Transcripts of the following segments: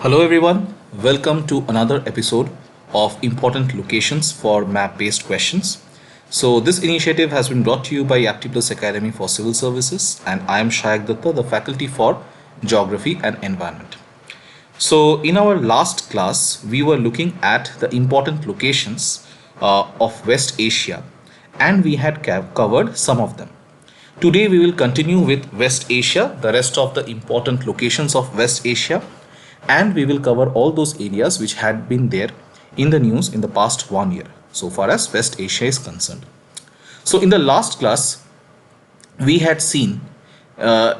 Hello everyone, welcome to another episode of Important Locations for Map-Based Questions. So this initiative has been brought to you by Aptiplus Academy for Civil Services, and I am Shayak Datta, the faculty for Geography and Environment. So in our last class, we were looking at the important locations of West Asia, and we had covered some of them. Today we will continue with West Asia, the rest of the important locations of West Asia, and we will cover all those areas which had been there in the news in the past 1 year so far as West Asia is concerned. So in the last class, we had seen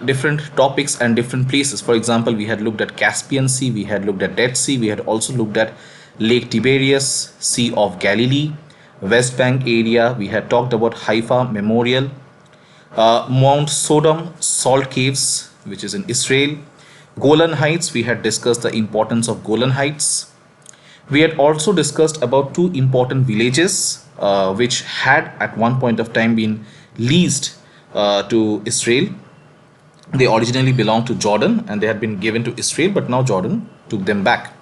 different topics and different places. For example, we had looked at Caspian Sea, we had looked at Dead Sea, we had also looked at Lake Tiberias, Sea of Galilee, West Bank area, we had talked about Haifa Memorial, Mount Sodom Salt Caves, which is in Israel, Golan Heights. We had discussed the importance of Golan Heights. We had also discussed about two important villages which had at one point of time been leased to Israel. They originally belonged to Jordan and they had been given to Israel, but now Jordan took them back.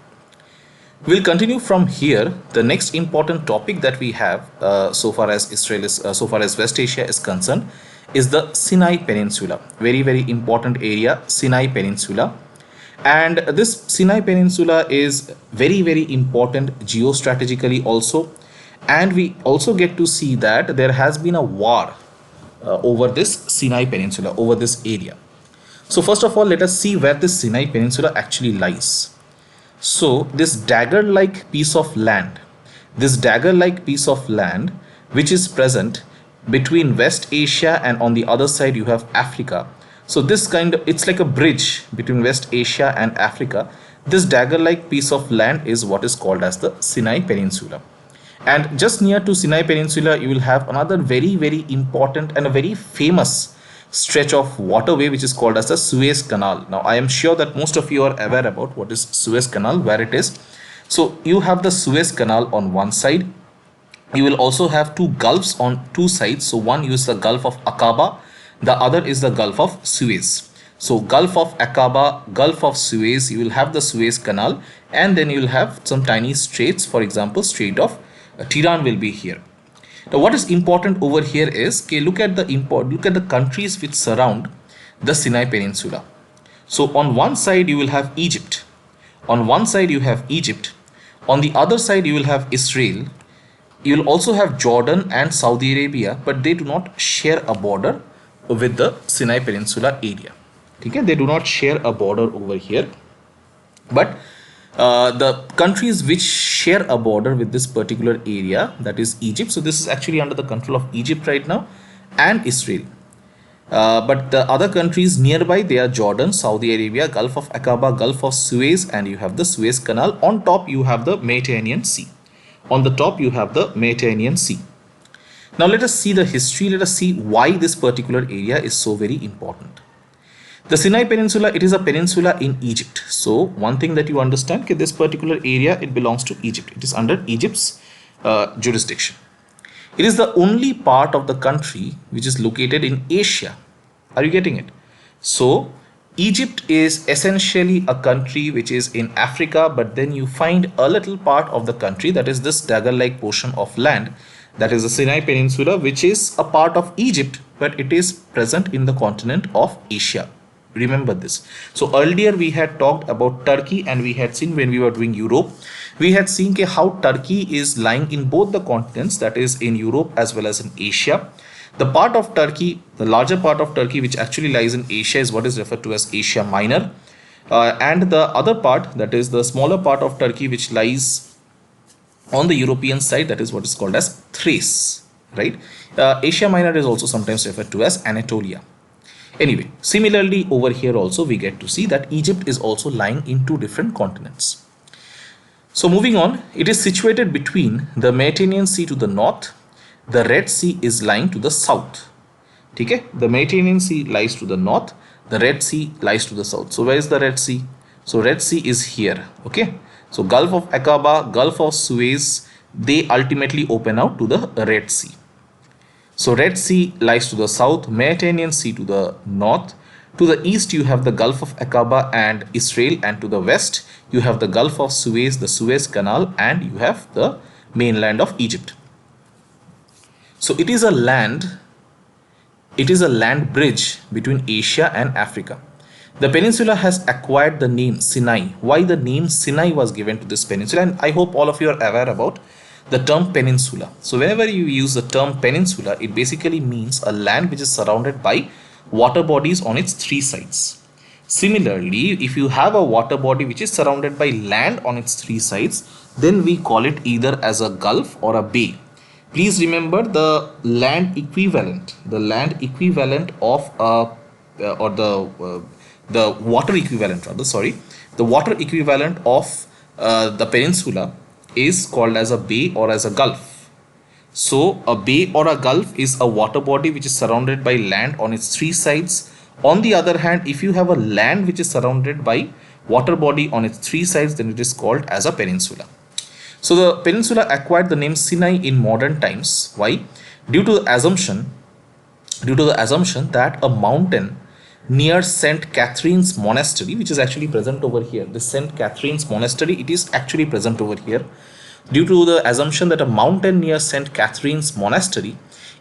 We'll continue from here. The next important topic that we have so far as West Asia is concerned is the Sinai Peninsula. Very important area, Sinai Peninsula. And this Sinai Peninsula is very important geostrategically also. And we also get to see that there has been a war over this Sinai Peninsula, over this area. So first of all, let us see where this Sinai Peninsula actually lies. So this dagger-like piece of land, which is present between West Asia and on the other side you have Africa. So this it's like a bridge between West Asia and Africa. This dagger-like piece of land is what is called as the Sinai Peninsula. And just near to Sinai Peninsula, you will have another very important and a very famous stretch of waterway which is called as the Suez Canal. Now I am sure that most of you are aware about what is Suez Canal, where it is. So you have the Suez Canal on one side. You will also have two gulfs on two sides. So one is the Gulf of Aqaba, the other is the Gulf of Suez. So Gulf of Aqaba, Gulf of Suez, you will have the Suez Canal, and then you will have some tiny straits. For example, Strait of Tiran will be here. Now what is important over here is, okay, look at the countries which surround the Sinai Peninsula. So on one side you will have Egypt. On one side you have Egypt. On the other side you will have Israel. You will also have Jordan and Saudi Arabia, but they do not share a border with the Sinai Peninsula area. Okay, they do not share a border over here. But the countries which share a border with this particular area, that is Egypt. So this is actually under the control of Egypt right now, and Israel. But the other countries nearby, they are Jordan, Saudi Arabia, Gulf of Aqaba, Gulf of Suez, and you have the Suez Canal. On top you have the Mediterranean Sea. On the top you have the Mediterranean Sea. Now let us see the history. Let us see why this particular area is so very important. The Sinai Peninsula, it is a peninsula in Egypt. So one thing that you understand, okay, this particular area, it belongs to Egypt. It is under Egypt's jurisdiction. It is the only part of the country which is located in Asia. Are you getting it? So Egypt is essentially a country which is in Africa, but then you find a little part of the country, that is this dagger-like portion of land, that is the Sinai Peninsula, which is a part of Egypt, but it is present in the continent of Asia. Remember this. So earlier we had talked about Turkey, and we had seen when we were doing Europe, we had seen how Turkey is lying in both the continents, that is in Europe as well as in Asia. The part of Turkey, the larger part of Turkey which actually lies in Asia, is what is referred to as Asia Minor. And the other part, that is the smaller part of Turkey which lies on the European side, that is what is called as Thrace, right? Asia Minor is also sometimes referred to as Anatolia. Anyway, similarly over here also we get to see that Egypt is also lying in two different continents. So moving on, it is situated between the Mediterranean Sea to the north. The Red Sea is lying to the south. Okay? The Mediterranean Sea lies to the north. The Red Sea lies to the south. So where is the Red Sea? So Red Sea is here. Okay? So Gulf of Aqaba, Gulf of Suez, they ultimately open out to the Red Sea. So Red Sea lies to the south, Mediterranean Sea to the north, To the east, you have the Gulf of Aqaba and Israel, and to the west, you have the Gulf of Suez, the Suez Canal, and you have the mainland of Egypt. So it is a land bridge between Asia and Africa. The peninsula has acquired the name Sinai. Why the name Sinai was given to this peninsula? And I hope all of you are aware about the term peninsula. So whenever you use the term peninsula, it basically means a land which is surrounded by water bodies on its three sides. Similarly, if you have a water body which is surrounded by land on its three sides, then we call it either as a gulf or a bay. Please remember the land equivalent of or the water equivalent rather, sorry, the water equivalent of the peninsula is called as a bay or as a gulf. So a bay or a gulf is a water body which is surrounded by land on its three sides. On the other hand, if you have a land which is surrounded by water body on its three sides, then it is called as a peninsula. So the peninsula acquired the name Sinai in modern times. Why? Due to the assumption that a mountain near St. Catherine's Monastery, which is actually present over here, the St. Catherine's Monastery, it is actually present over here. Due to the assumption that a mountain near St. Catherine's Monastery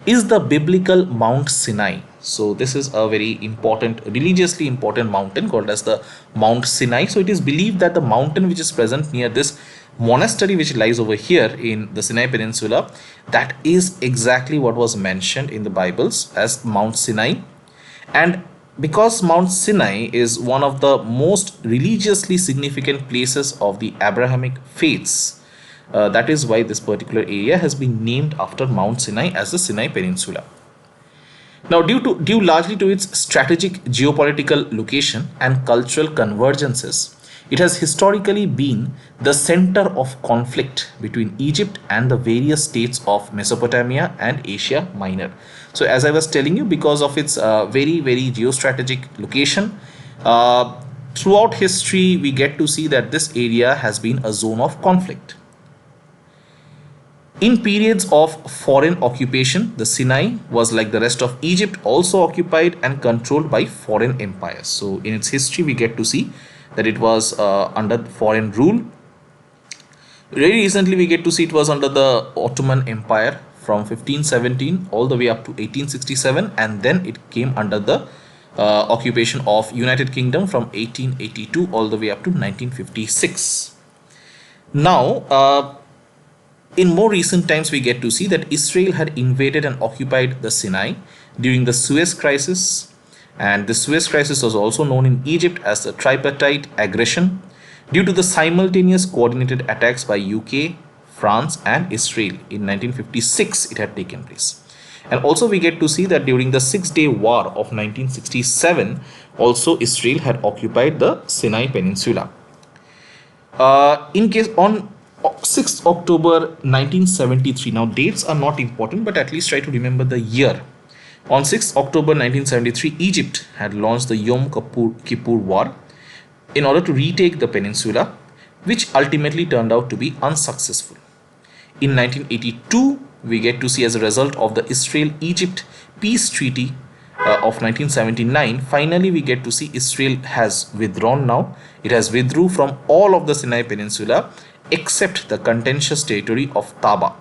is the biblical Mount Sinai. So this is a very important, religiously important mountain called as the Mount Sinai. So it is believed that the mountain which is present near this monastery which lies over here in the Sinai Peninsula, that is exactly what was mentioned in the Bibles as Mount Sinai. And because Mount Sinai is one of the most religiously significant places of the Abrahamic faiths, that is why this particular area has been named after Mount Sinai as the Sinai Peninsula. Now, due largely to its strategic geopolitical location and cultural convergences, it has historically been the center of conflict between Egypt and the various states of Mesopotamia and Asia Minor. So as I was telling you, because of its very geostrategic location, throughout history we get to see that this area has been a zone of conflict. In periods of foreign occupation, the Sinai was, like the rest of Egypt, also occupied and controlled by foreign empires. So in its history we get to see that it was under foreign rule. Very recently we get to see it was under the Ottoman Empire from 1517 all the way up to 1867, and then it came under the occupation of United Kingdom from 1882 all the way up to 1956. Now in more recent times we get to see that Israel had invaded and occupied the Sinai during the Suez Crisis, and the Suez Crisis was also known in Egypt as the tripartite aggression due to the simultaneous coordinated attacks by UK, France and Israel. In 1956 it had taken place. And also we get to see that during the Six-Day War of 1967 also Israel had occupied the Sinai Peninsula. On 6th October 1973, now dates are not important but at least try to remember the year. On 6th October 1973, Egypt had launched the Yom Kippur War in order to retake the peninsula, which ultimately turned out to be unsuccessful. In 1982, we get to see, as a result of the Israel-Egypt Peace Treaty of 1979, finally we get to see Israel has withdrawn now. It has withdrew from all of the Sinai Peninsula except the contentious territory of Taba.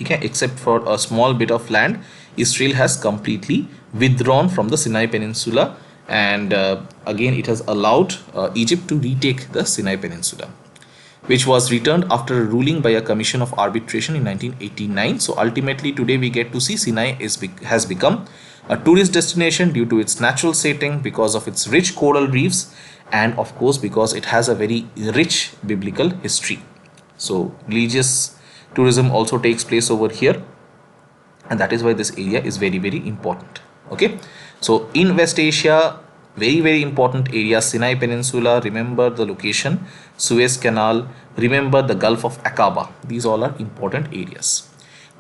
Okay, except for a small bit of land, Israel has completely withdrawn from the Sinai Peninsula, and again it has allowed Egypt to retake the Sinai Peninsula, which was returned after a ruling by a commission of arbitration in 1989. So ultimately today we get to see Sinai has become a tourist destination due to its natural setting, because of its rich coral reefs, and of course because it has a very rich biblical history. So religious tourism also takes place over here, and that is why this area is very important. Okay, so in West Asia, very important area, Sinai Peninsula, remember the location, Suez Canal, remember the Gulf of Aqaba. These all are important areas.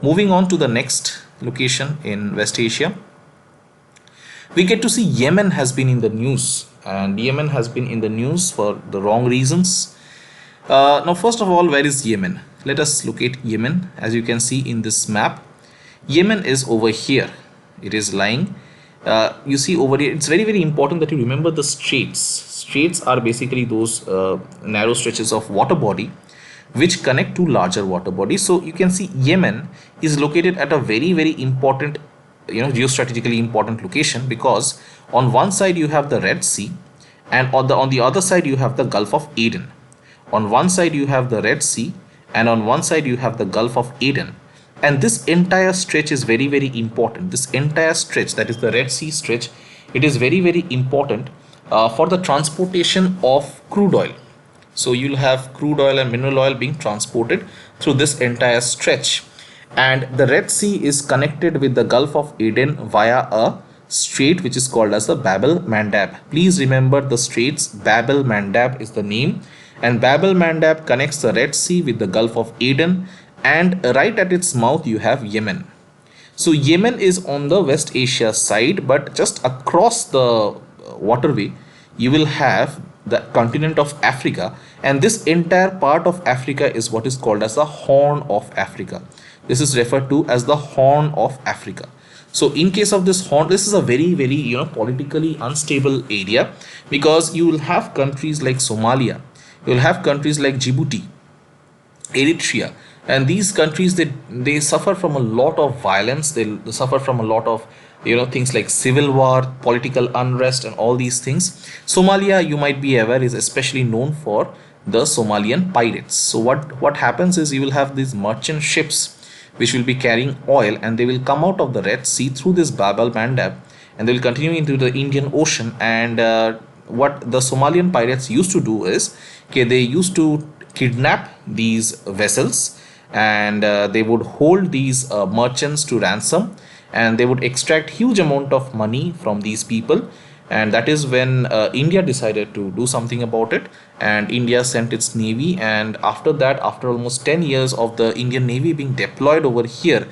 Moving on to the next location in West Asia, we get to see Yemen has been in the news, and Yemen has been in the news for the wrong reasons. Now first of all, where is Yemen? Let us locate Yemen. As you can see in this map, Yemen is over here. It is lying You see over here, it's very very important that you remember the straits. Straits are basically those narrow stretches of water body which connect to larger water bodies. So you can see Yemen is located at a very very important, geostrategically important location, because on one side you have the Red Sea, and on the other side you have the Gulf of Aden. On one side you have the Red Sea, and on one side you have the Gulf of Aden. And this entire stretch is very very important. This entire stretch, that is the Red Sea stretch, it is very very important for the transportation of crude oil. So you'll have crude oil and mineral oil being transported through this entire stretch. And the Red Sea is connected with the Gulf of Aden via a strait which is called as the Bab el Mandab. Please remember the straits. Bab el Mandab is the name, and Bab el Mandab connects the Red Sea with the Gulf of Aden, and right at its mouth you have Yemen. So Yemen is on the West Asia side, but just across the waterway you will have the continent of Africa, and this entire part of Africa is what is called as the Horn of Africa. This is referred to as the Horn of Africa. So in case of this horn, this is a very very politically unstable area, because you will have countries like Somalia, you will have countries like Djibouti, Eritrea, and these countries, they suffer from a lot of violence. They suffer from a lot of things like civil war, political unrest, and all these things. Somalia, you might be aware, is especially known for the Somalian pirates. So what happens is, you will have these merchant ships which will be carrying oil, and they will come out of the Red Sea through this Bab el Mandab, and they will continue into the Indian Ocean. And what the Somalian pirates used to do is, okay, they used to kidnap these vessels, and they would hold these merchants to ransom, and they would extract huge amount of money from these people. And that is when India decided to do something about it, and India sent its navy. And after that, after almost 10 years of the Indian Navy being deployed over here,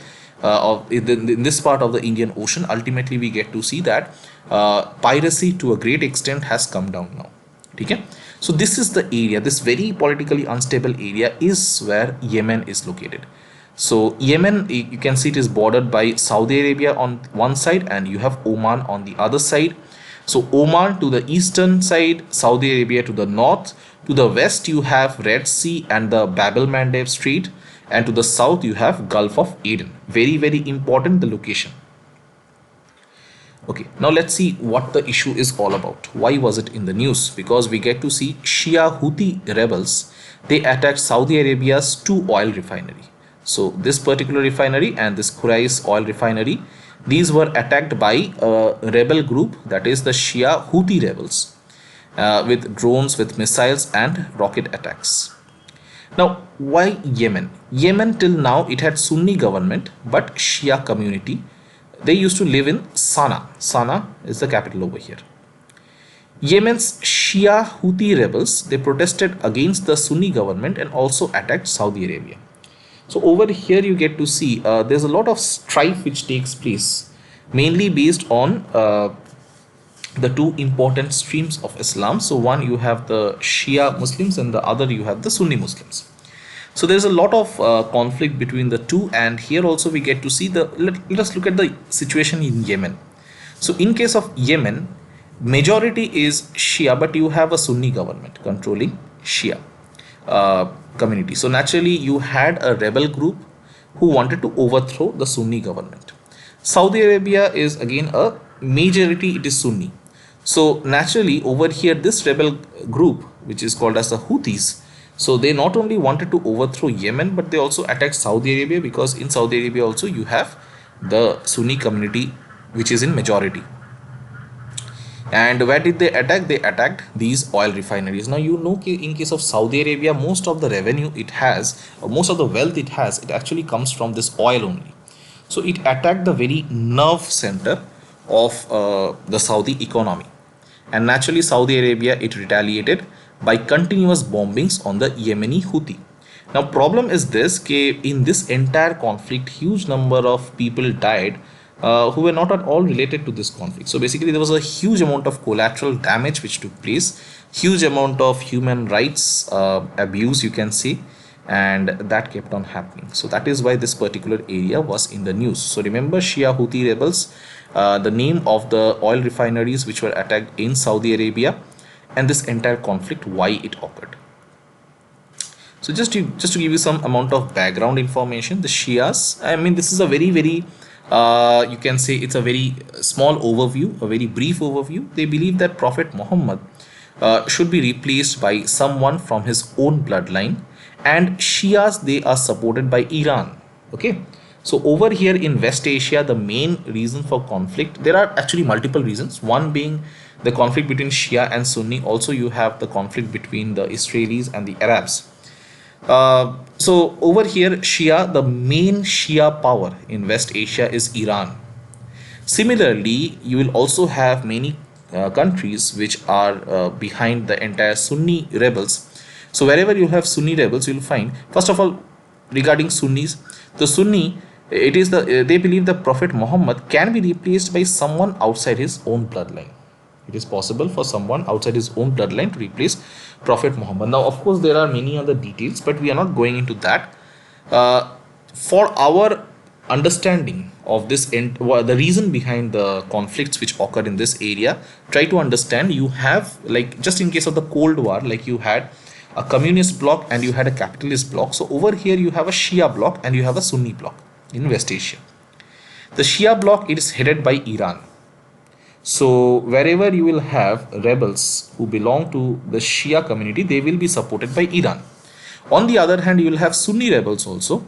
in this part of the Indian Ocean, ultimately we get to see that piracy to a great extent has come down now. Okay? So this is the area, this very politically unstable area is where Yemen is located. So Yemen, you can see it is bordered by Saudi Arabia on one side, and you have Oman on the other side. So Oman to the eastern side, Saudi Arabia to the north. To the west you have Red Sea and the Bab el Mandeb Strait, and to the south you have Gulf of Aden. Very very important, the location. Okay, now let's see what the issue is all about. Why was it in the news? Because we get to see Shia Houthi rebels, they attacked Saudi Arabia's 2 oil refinery. So this particular refinery and this Khurais oil refinery, these were attacked by a rebel group, that is the Shia Houthi rebels, with drones, with missiles and rocket attacks. Now, why Yemen? Yemen till now it had Sunni government, but Shia community, they used to live in Sana'a. Sana'a is the capital over here. Yemen's Shia Houthi rebels, they protested against the Sunni government and also attacked Saudi Arabia. So over here you get to see there's a lot of strife which takes place, mainly based on the 2 important streams of Islam. So one, you have the Shia Muslims, and the other you have the Sunni Muslims. So there's a lot of conflict between the two, and here also we get to see let us look at the situation in Yemen. So in case of Yemen, majority is Shia, but you have a Sunni government controlling Shia community. So naturally you had a rebel group who wanted to overthrow the Sunni government. Saudi Arabia is again a majority, it is Sunni. So naturally over here, this rebel group which is called as the Houthis, so they not only wanted to overthrow Yemen, but they also attacked Saudi Arabia, because in Saudi Arabia also you have the Sunni community which is in majority. And where did they attack? They attacked these oil refineries. Now you know, in case of Saudi Arabia, most of the revenue it has, or most of the wealth it has, it actually comes from this oil only. So it attacked the very nerve center of the Saudi economy, and naturally Saudi Arabia, it retaliated by continuous bombings on the Yemeni Houthi. Now problem is this, in this entire conflict, huge number of people died who were not at all related to this conflict. So basically there was a huge amount of collateral damage which took place, huge amount of human rights abuse, you can say. and that kept on happening. So that is why this particular area was in the news. So remember, Shia Houthi rebels, the name of the oil refineries which were attacked in Saudi Arabia, and this entire conflict, why it occurred. So just to give you some amount of background information, the Shias, I mean, this is a very you can say it's a very small overview, a very brief overview. They believe that Prophet Muhammad should be replaced by someone from his own bloodline, and Shias, they are supported by Iran. Okay, so over here in West Asia, the main reason for conflict, there are actually multiple reasons, one being the conflict between Shia and Sunni. Also you have the conflict between the Israelis and the Arabs. So over here, Shia, the main Shia power in West Asia is Iran. Similarly, you will also have many countries which are behind the entire Sunni rebels. So wherever you have Sunni rebels, you will find, first of all, regarding Sunnis, the Sunni, it is they believe that Prophet Muhammad can be replaced by someone outside his own bloodline. It is possible for someone outside his own bloodline to replace Prophet Muhammad. Now, of course, there are many other details, but we are not going into that. For our understanding of this, the reason behind the conflicts which occurred in this area, try to understand. You have, like, just in case of the Cold War, like you had a communist bloc and you had a capitalist bloc. So over here you have a Shia bloc and you have a Sunni bloc in West Asia. The Shia bloc, it is headed by Iran. So wherever you will have rebels who belong to the Shia community, they will be supported by Iran. On the other hand, you will have Sunni rebels also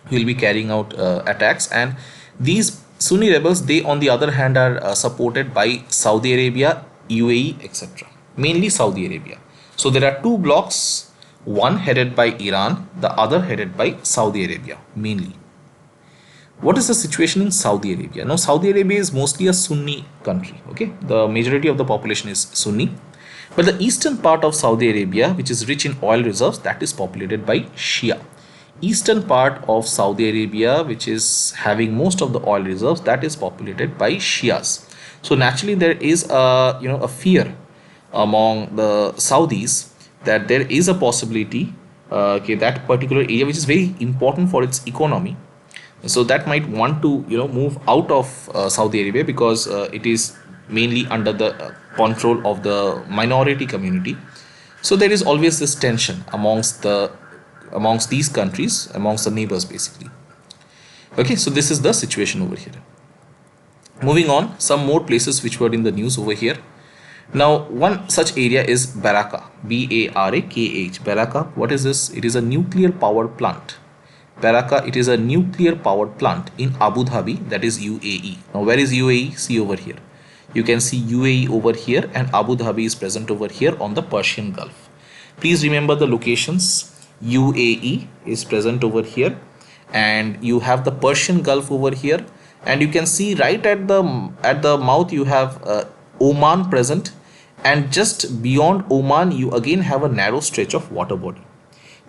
who will be carrying out attacks, and these Sunni rebels, they on the other hand are supported by Saudi Arabia, UAE, etc. Mainly Saudi Arabia. So there are two blocks, one headed by Iran, the other headed by Saudi Arabia mainly. What is the situation in Saudi Arabia? Now, Saudi Arabia is mostly a Sunni country. Okay, the majority of the population is Sunni, but the eastern part of Saudi Arabia, which is rich in oil reserves, that is populated by Shia. Eastern part of Saudi Arabia, which is having most of the oil reserves, that is populated by Shias. So naturally, there is a fear among the Saudis that there is a possibility, that particular area, which is very important for its economy, so that might want to move out of Saudi Arabia, because it is mainly under the control of the minority community. So there is always this tension amongst these countries, amongst the neighbors basically. Okay, so this is the situation over here. Moving on, some more places which were in the news over here. Now, one such area is Barakah, Barakah. Barakah, what is this? It is a nuclear power plant. Barakah, it is a nuclear power plant in Abu Dhabi, that is UAE. Now, where is UAE? See over here. You can see UAE over here, and Abu Dhabi is present over here on the Persian Gulf. Please remember the locations. UAE is present over here, and you have the Persian Gulf over here, and you can see right at the mouth you have Oman present, and just beyond Oman you again have a narrow stretch of water body.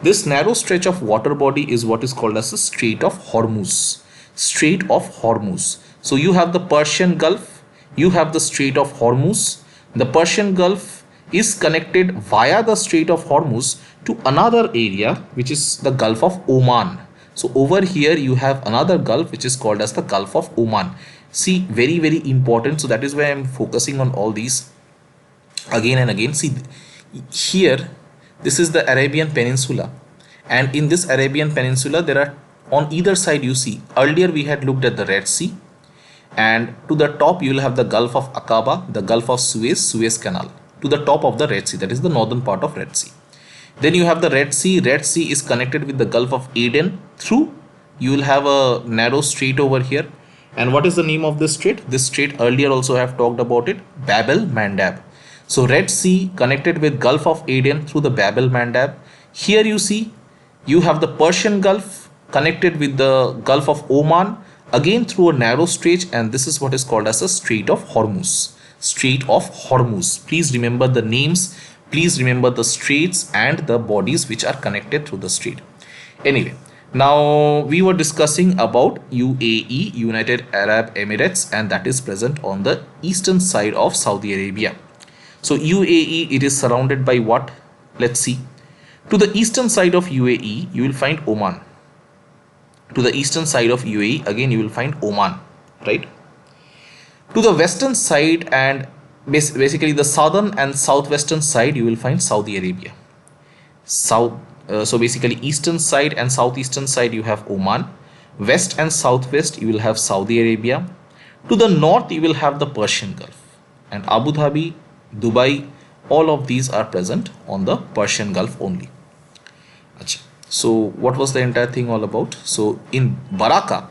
This narrow stretch of water body is what is called as the Strait of Hormuz. Strait of Hormuz. So you have the Persian Gulf, you have the Strait of Hormuz. The Persian Gulf is connected via the Strait of Hormuz to another area, which is the Gulf of Oman. So over here you have another Gulf which is called as the Gulf of Oman. See, very important. So that is why I am focusing on all these again and again. See here, this is the Arabian Peninsula, and in this Arabian Peninsula there are, on either side you see, earlier we had looked at the Red Sea, and to the top you will have the Gulf of Aqaba, the Gulf of Suez Canal, to the top of the Red Sea, that is the northern part of Red Sea. Then you have the Red Sea. Red Sea is connected with the Gulf of Aden. Through, you will have a narrow strait over here. And what is the name of this strait? This strait, earlier also I have talked about it, Bab el-Mandab. So Red Sea connected with Gulf of Aden through the Bab el-Mandab. Here you see, you have the Persian Gulf connected with the Gulf of Oman, again through a narrow strait, and this is what is called as the Strait of Hormuz. Strait of Hormuz. Please remember the names. Please remember the straits and the bodies which are connected through the strait. Anyway, now we were discussing about UAE, United Arab Emirates, and that is present on the eastern side of Saudi Arabia. So UAE, it is surrounded by what? Let's see. To the eastern side of UAE, you will find Oman. To the eastern side of UAE, again you will find Oman, right? To the western side and basically the southern and southwestern side, you will find Saudi Arabia. So basically eastern side and southeastern side you have Oman. West and southwest you will have Saudi Arabia. To the north you will have the Persian Gulf, and Abu Dhabi, Dubai, all of these are present on the Persian Gulf only. Achha. So what was the entire thing all about? So in Baraka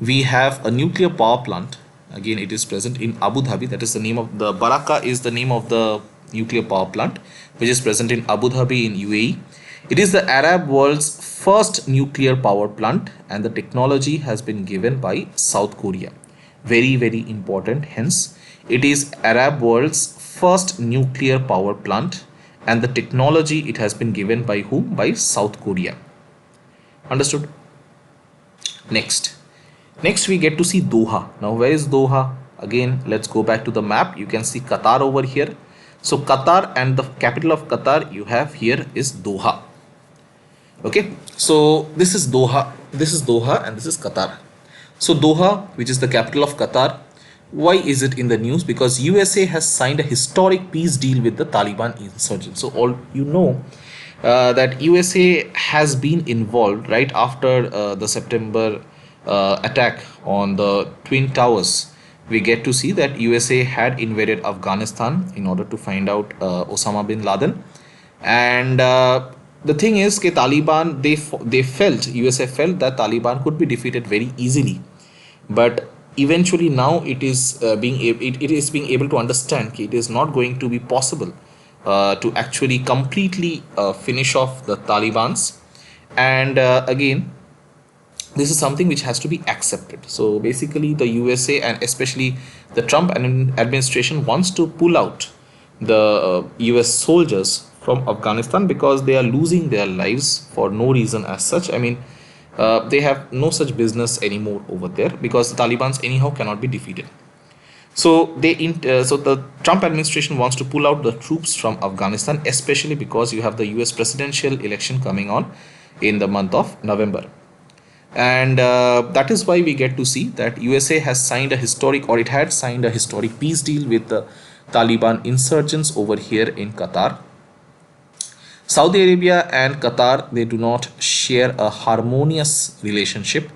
we have a nuclear power plant. Again, it is present in Abu Dhabi. That is the name of the Baraka is the name of the nuclear power plant, which is present in Abu Dhabi in UAE. It is the Arab world's first nuclear power plant, and the technology has been given by South Korea. Very, very important. Hence, it is Arab world's first nuclear power plant, and the technology it has been given by whom? By South Korea. Understood? Next we get to see Doha. Now where is Doha? Again, let's go back to the map. You can see Qatar over here. So Qatar, and the capital of Qatar you have here is Doha. Okay, so this is Doha, and this is Qatar. So Doha, which is the capital of Qatar, why is it in the news? Because USA has signed a historic peace deal with the Taliban insurgents. So all you know that USA has been involved right after the September attack on the Twin Towers. We get to see that USA had invaded Afghanistan in order to find out Osama bin Laden, and the thing is that Taliban, they felt, USA felt that Taliban could be defeated very easily, but eventually now it is being able to understand that it is not going to be possible to actually completely finish off the Talibans, and again this is something which has to be accepted. So basically the USA and especially the Trump administration wants to pull out the US soldiers from Afghanistan because they are losing their lives for no reason as such. I mean, they have no such business anymore over there because the Taliban's anyhow cannot be defeated. So so the Trump administration wants to pull out the troops from Afghanistan, especially because you have the US presidential election coming on in the month of November. And that is why we get to see that USA has signed a historic, or it had signed a historic peace deal with the Taliban insurgents over here in Qatar. Saudi Arabia and Qatar, they do not share a harmonious relationship.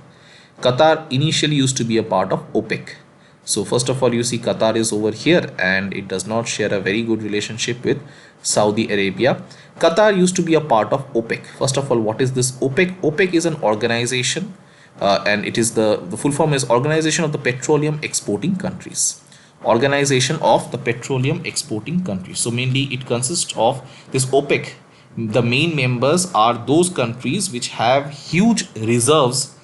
Qatar initially used to be a part of OPEC. So first of all, you see Qatar is over here and it does not share a very good relationship with Saudi Arabia. Qatar used to be a part of OPEC. First of all, what is this OPEC? OPEC is an organization and it is the full form is Organization of the Petroleum Exporting Countries. Organization of the Petroleum Exporting Countries. So mainly it consists of this OPEC. The main members are those countries which have huge reserves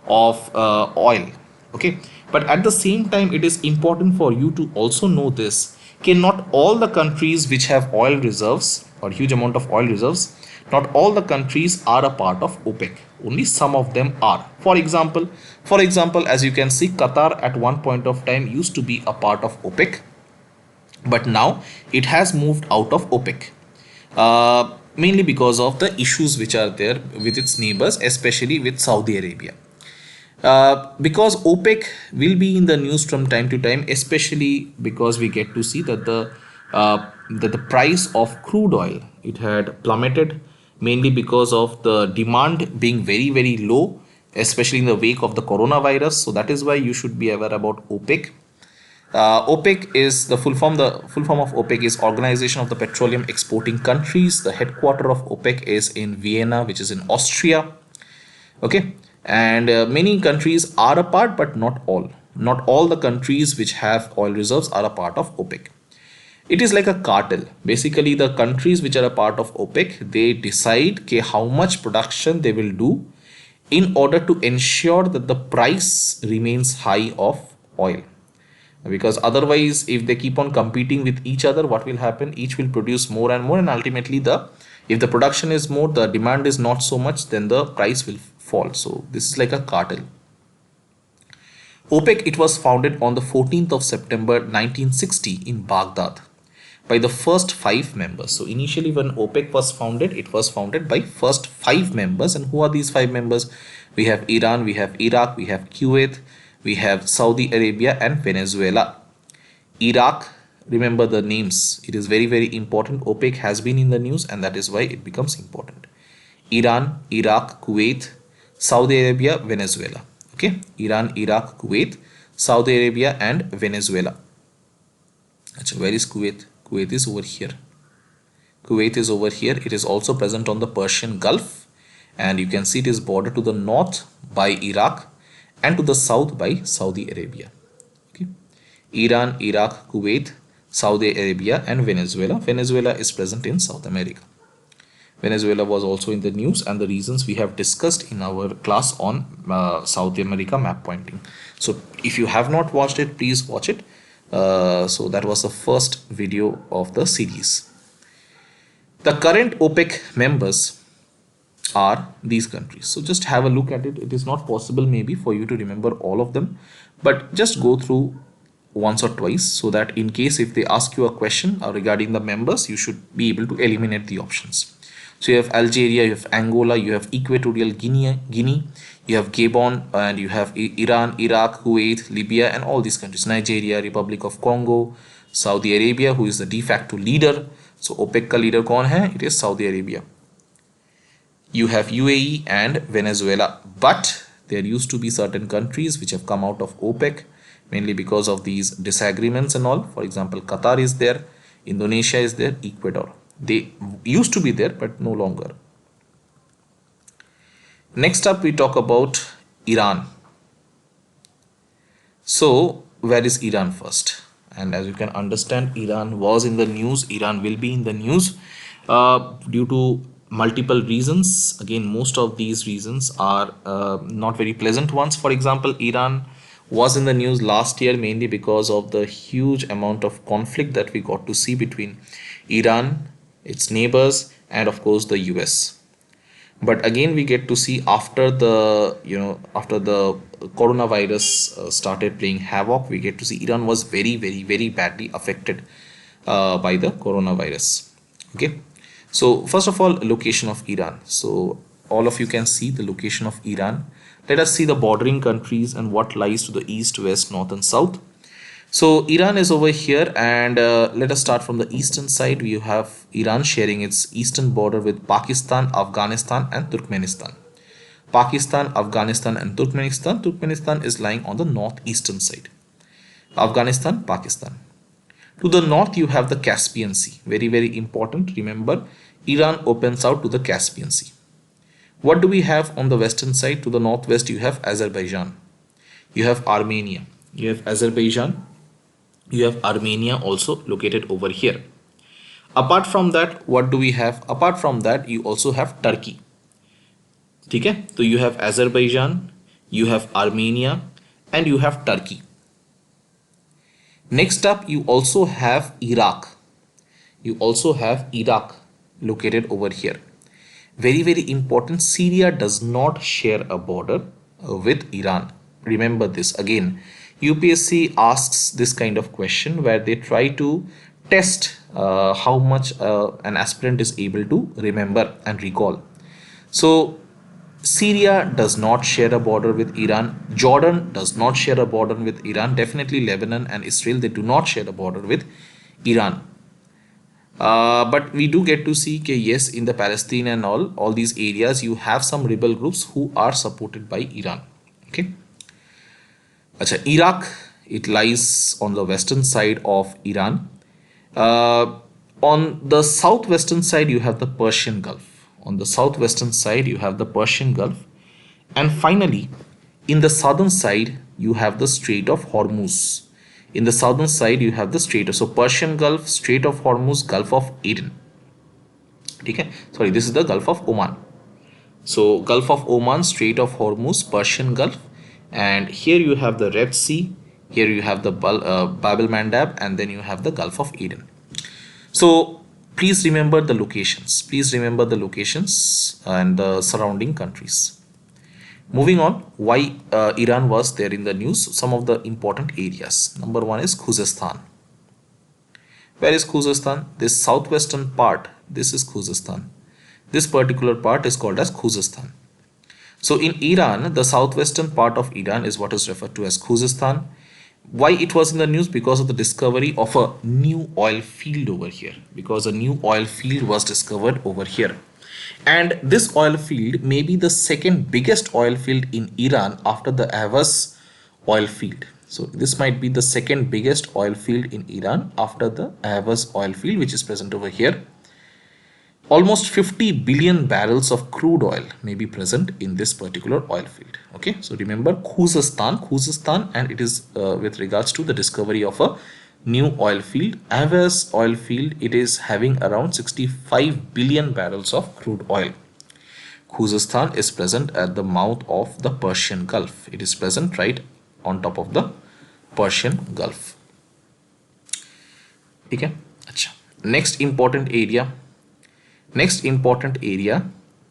of oil. Okay, but at the same time it is important for you to also know this: not all the countries which have oil reserves or huge amount of oil reserves, not all the countries are a part of OPEC. Only some of them are. For example, as you can see, Qatar at one point of time used to be a part of OPEC, but now it has moved out of OPEC. Mainly because of the issues which are there with its neighbors, especially with Saudi Arabia. Because OPEC will be in the news from time to time, especially because we get to see that the price of crude oil, it had plummeted mainly because of the demand being very, very low, especially in the wake of the coronavirus. So that is why you should be aware about OPEC. OPEC is the full form. The full form of OPEC is Organization of the Petroleum Exporting Countries. The headquarter of OPEC is in Vienna, which is in Austria. Okay, and many countries are a part, but not all. Not all the countries which have oil reserves are a part of OPEC. It is like a cartel. Basically, the countries which are a part of OPEC, they decide how much production they will do in order to ensure that the price remains high of oil. Because otherwise, if they keep on competing with each other, what will happen? Each will produce more and more, and ultimately if the production is more, the demand is not so much, then the price will fall. So this is like a cartel. OPEC, it was founded on the 14th of September 1960 in Baghdad by the first 5 members. So initially when OPEC was founded, it was founded by first 5 members. And who are these 5 members? We have Iran, we have Iraq, we have Kuwait, we have Saudi Arabia and Venezuela. Iraq, remember the names. It is very, very important. OPEC has been in the news and that is why it becomes important. Iran, Iraq, Kuwait, Saudi Arabia, Venezuela. Okay, Iran, Iraq, Kuwait, Saudi Arabia and Venezuela. Achha, where is Kuwait? Kuwait is over here. Kuwait is over here. It is also present on the Persian Gulf, and you can see it is bordered to the north by Iraq and to the south by Saudi Arabia. Okay, Iran, Iraq, Kuwait, Saudi Arabia and Venezuela. Venezuela is present in South America. Venezuela was also in the news, and the reasons we have discussed in our class on South America map pointing. So if you have not watched it, please watch it. So that was the first video of the series. The current OPEC members are these countries. So just have a look at it. It is not possible maybe for you to remember all of them, but just go through once or twice so that in case if they ask you a question regarding the members, you should be able to eliminate the options. So you have Algeria, you have Angola, you have Equatorial Guinea, you have Gabon, and you have Iran, Iraq, Kuwait, Libya, and all these countries. Nigeria, Republic of Congo, Saudi Arabia, who is the de facto leader. So OPEC का leader कौन है? It is Saudi Arabia. You have UAE and Venezuela, but there used to be certain countries which have come out of OPEC mainly because of these disagreements and all. For example, Qatar is there, Indonesia is there, Ecuador. They used to be there, but no longer. Next up, we talk about Iran. So, where is Iran first? And as you can understand, Iran was in the news. Iran will be in the news due to multiple reasons. Again, most of these reasons are not very pleasant ones. For example, Iran was in the news last year mainly because of the huge amount of conflict that we got to see between Iran, its neighbors, and of course the US. But again, we get to see after the coronavirus started playing havoc, we get to see Iran was very, very, very badly affected by the coronavirus. Okay, so first of all, location of Iran. So all of you can see the location of Iran. Let us see the bordering countries and what lies to the east, west, north and south. So Iran is over here, and let us start from the eastern side. We have Iran sharing its eastern border with Pakistan, Afghanistan and Turkmenistan. Pakistan, Afghanistan and Turkmenistan. Turkmenistan is lying on the northeastern side. Afghanistan, Pakistan. To the north you have the Caspian Sea. Very, very important. Remember, Iran opens out to the Caspian Sea. What do we have on the western side? To the northwest you have Azerbaijan. You have Armenia. You have Azerbaijan. You have Armenia also located over here. Apart from that, what do we have? Apart from that, you also have Turkey. Okay? So you have Azerbaijan, you have Armenia, and you have Turkey. Next up, you also have Iraq. You also have Iraq located over here. Very, very important. Syria does not share a border with Iran. Remember this again. UPSC asks this kind of question where they try to test how much an aspirant is able to remember and recall. So Syria does not share a border with Iran. Jordan does not share a border with Iran. Definitely Lebanon and Israel, they do not share a border with Iran. But we do get to see that yes, in the Palestine and all these areas, you have some rebel groups who are supported by Iran. Okay. Achha, Iraq, it lies on the western side of Iran. On the southwestern side, you have the Persian Gulf. On the southwestern side, you have the Persian Gulf. And finally, in the southern side, you have the Strait of Hormuz. In the southern side, you have the Strait of, so Persian Gulf, Strait of Hormuz, Gulf of Aden. Okay? Sorry, this is the Gulf of Oman. So Gulf of Oman, Strait of Hormuz, Persian Gulf. And here you have the Red Sea, here you have the Bab el Mandab, and then you have the Gulf of Aden. So please remember the locations. Please remember the locations and the surrounding countries. Moving on, why Iran was there in the news? Some of the important areas. Number one is Khuzestan. Where is Khuzestan? This southwestern part, this is Khuzestan. This particular part is called as Khuzestan. So in Iran, the southwestern part of Iran is what is referred to as Khuzestan. Why it was in the news? Because of the discovery of a new oil field over here. Because a new oil field was discovered over here. And this oil field may be the second biggest oil field in Iran after the Ahvaz oil field. So this might be the second biggest oil field in Iran after the Ahvaz oil field, which is present over here. Almost 50 billion barrels of crude oil may be present in this particular oil field. Okay, so remember Khuzestan, and it is with regards to the discovery of a new oil field. Ahvaz oil field, it is having around 65 billion barrels of crude oil. Khuzestan is present at the mouth of the Persian Gulf. It is present right on top of the Persian Gulf. Okay, अच्छा. Next important area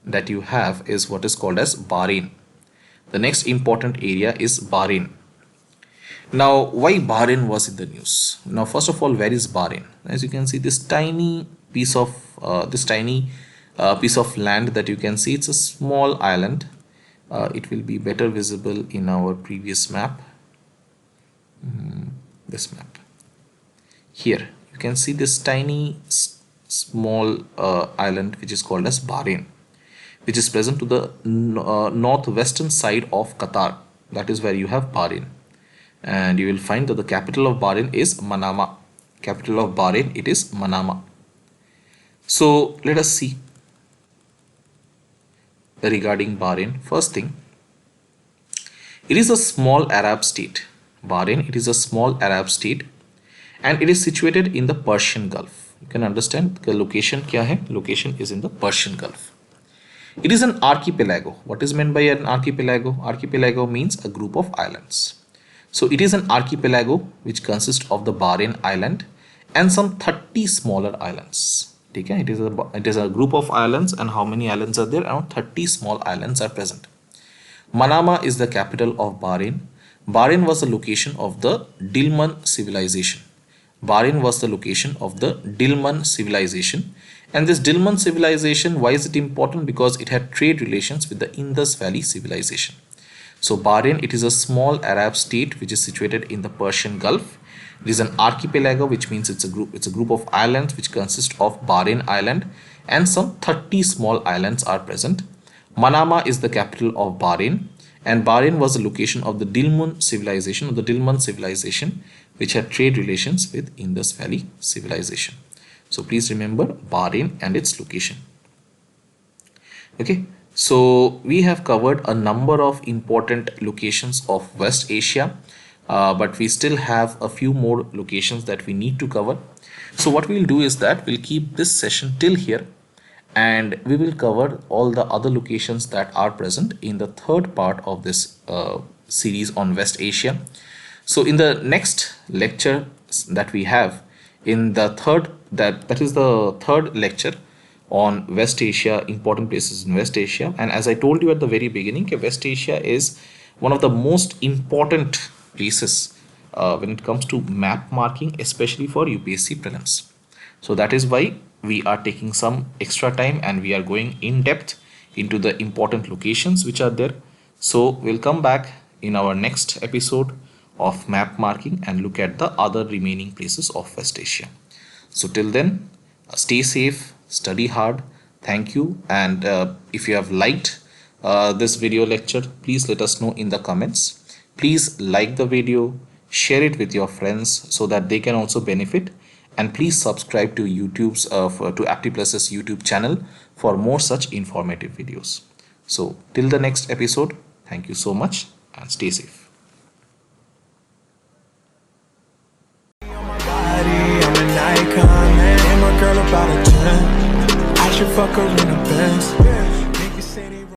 that you have is what is called as Bahrain. The next important area is Bahrain. Now, why Bahrain was in the news? Now, first of all, where is Bahrain? As you can see, this tiny piece of land that you can see, it's a small island. It will be better visible in our previous map. This map. Here, you can see this tiny small island which is called as Bahrain, which is present to the northwestern side of Qatar. That is where you have Bahrain, and you will find that the capital of Bahrain is Manama. Capital of Bahrain, it is Manama. So let us see regarding Bahrain. First thing, it is a small Arab state. Bahrain, it is a small Arab state, and it is situated in the Persian Gulf. You can understand the location kya hai? Location is in the Persian Gulf. It is an archipelago. What is meant by an archipelago? Archipelago means a group of islands. So it is an archipelago which consists of the Bahrain island and some 30 smaller islands. Okay? It is a group of islands, and how many islands are there? Around 30 small islands are present. Manama is the capital of Bahrain. Bahrain was the location of the Dilmun civilization. Bahrain was the location of the Dilmun civilization. And this Dilmun civilization, why is it important? Because it had trade relations with the Indus Valley civilization. So Bahrain, it is a small Arab state which is situated in the Persian Gulf. It is an archipelago, which means it's a group of islands which consist of Bahrain Island, and some 30 small islands are present. Manama is the capital of Bahrain, and Bahrain was the location of the Dilmun civilization, which had trade relations with Indus Valley civilization. So please remember Bahrain and its location. Okay, so we have covered a number of important locations of West Asia, but we still have a few more locations that we need to cover. So what we'll do is that we'll keep this session till here, and we will cover all the other locations that are present in the third part of this series on West Asia. So in the next lecture that we have, in the third, that is the third lecture on West Asia, important places in West Asia. And as I told you at the very beginning, West Asia is one of the most important places when it comes to map marking, especially for UPSC prelims. So that is why we are taking some extra time and we are going in depth into the important locations which are there. So we'll come back in our next episode of map marking and look at the other remaining places of West Asia. So till then, stay safe, study hard. Thank you. And if you have liked this video lecture, please let us know in the comments. Please like the video, share it with your friends so that they can also benefit, and please subscribe to YouTube's to Aptiplus's YouTube channel for more such informative videos. So till the next episode, thank you so much and stay safe. Icon, man, and my girl about a 10. I should fuck her in the Benz.